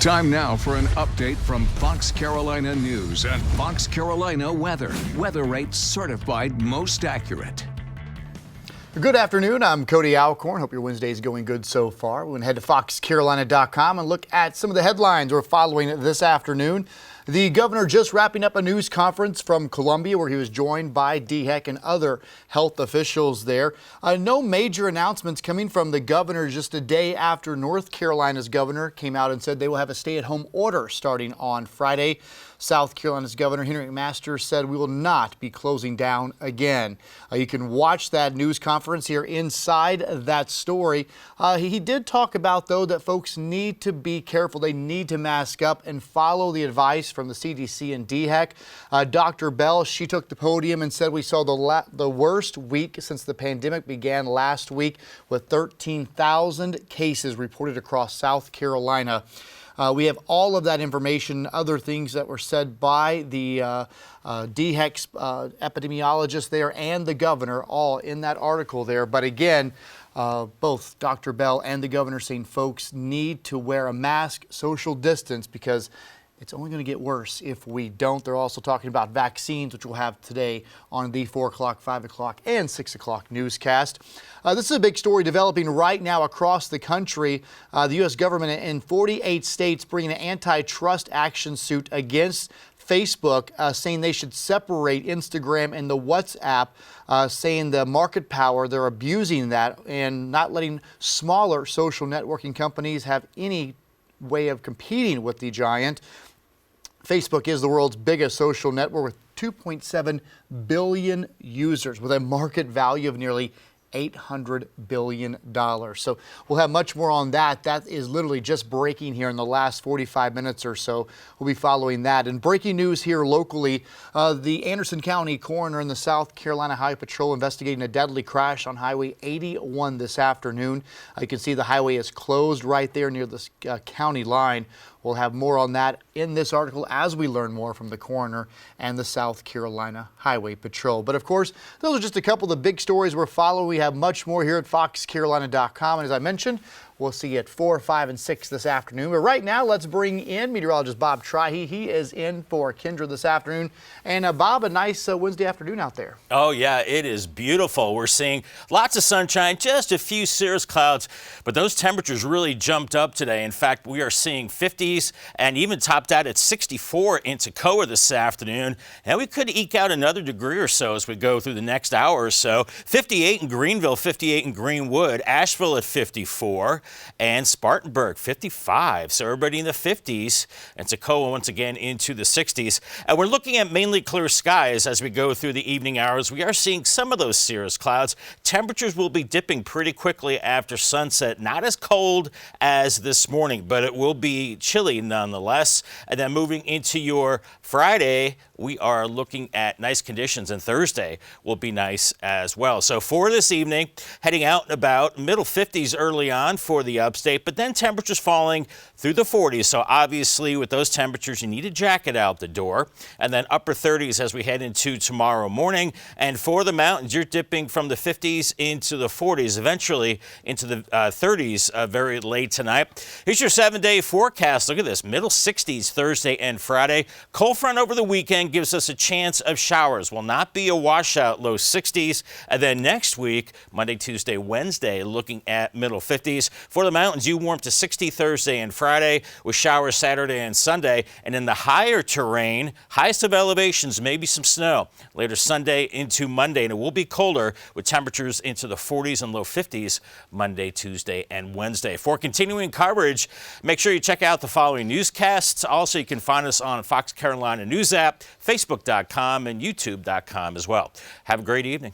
Time now for an update from Fox Carolina News and Fox Carolina Weather. Weather rates certified most accurate. Good afternoon. I'm Cody Alcorn. Hope your Wednesday is going good so far. We're going to head to foxcarolina.com and look at some of the headlines we're following this afternoon. The governor just wrapping up a news conference from Columbia where he was joined by DHEC and other health officials there. No major announcements coming from the governor just a day after North Carolina's governor came out and said they will have a stay-at-home order starting on Friday. South Carolina's Governor Henry McMaster said we will not be closing down again. You can watch that news conference here inside that story. He did talk about, though, that folks need to be careful. They need to mask up and follow the advice from the CDC and DHEC. Dr. Bell, she took the podium and said we saw the worst week since the pandemic began last week with 13,000 cases reported across South Carolina. We have all of that information, other things that were said by the DHEC's epidemiologist there and the governor, all in that article there. But again, both Dr. Bell and the governor saying folks need to wear a mask, social distance, because it's only going to get worse if we don't. They're also talking about vaccines, which we'll have today on the 4 o'clock, 5 o'clock, and 6 o'clock newscast. This is a big story developing right now across the country. The U.S. government in 48 states bringing an antitrust action suit against Facebook, saying they should separate Instagram and the WhatsApp, saying the market power, they're abusing that and not letting smaller social networking companies have any way of competing with the giant. Facebook is the world's biggest social network with 2.7 billion users with a market value of nearly $800 billion. So we'll have much more on that. That is literally just breaking here in the last 45 minutes or so. We'll be following that. And breaking news here locally, the Anderson County coroner and the South Carolina Highway Patrol investigating a deadly crash on Highway 81 this afternoon. You can see the highway is closed right there near the county line. We'll have more on that in this article as we learn more from the coroner and the South Carolina Highway Patrol. But of course, those are just a couple of the big stories we're following. We have much more here at foxcarolina.com. And as I mentioned, we'll see you at 4, 5, and 6 this afternoon. But right now, let's bring in meteorologist Bob Trihey. He is in for Kendra this afternoon. And Bob, a nice Wednesday afternoon out there. Oh, yeah, it is beautiful. We're seeing lots of sunshine, just a few cirrus clouds, but those temperatures really jumped up today. In fact, we are seeing 50s and even topped out at 64 in Toccoa this afternoon. And we could eke out another degree or so as we go through the next hour or so. 58 in Greenville, 58 in Greenwood, Asheville at 54. And Spartanburg, 55. So everybody in the 50s, and Toccoa once again into the 60s. And we're looking at mainly clear skies as we go through the evening hours. We are seeing some of those cirrus clouds. Temperatures will be dipping pretty quickly after sunset. Not as cold as this morning, but it will be chilly nonetheless. And then moving into your Friday, we are looking at nice conditions, and Thursday will be nice as well. So for this evening, heading out and about, middle 50s early on for the upstate, but then temperatures falling through the 40s. So obviously with those temperatures, you need a jacket out the door. And then upper 30s as we head into tomorrow morning. And for the mountains, you're dipping from the 50s into the 40s, eventually into the 30s very late tonight. Here's your 7-day forecast. Look at this, middle 60s Thursday and Friday. Cold front over the weekend gives us a chance of showers. Will not be a washout, low 60s. And then next week, Monday, Tuesday, Wednesday, looking at middle 50s. For the mountains, you warm to 60 Thursday and Friday with showers Saturday and Sunday. And in the higher terrain, highest of elevations, maybe some snow later Sunday into Monday. And it will be colder with temperatures into the 40s and low 50s Monday, Tuesday, and Wednesday. For continuing coverage, make sure you check out the following newscasts. Also, you can find us on Fox Carolina News app, Facebook.com, and YouTube.com as well. Have a great evening.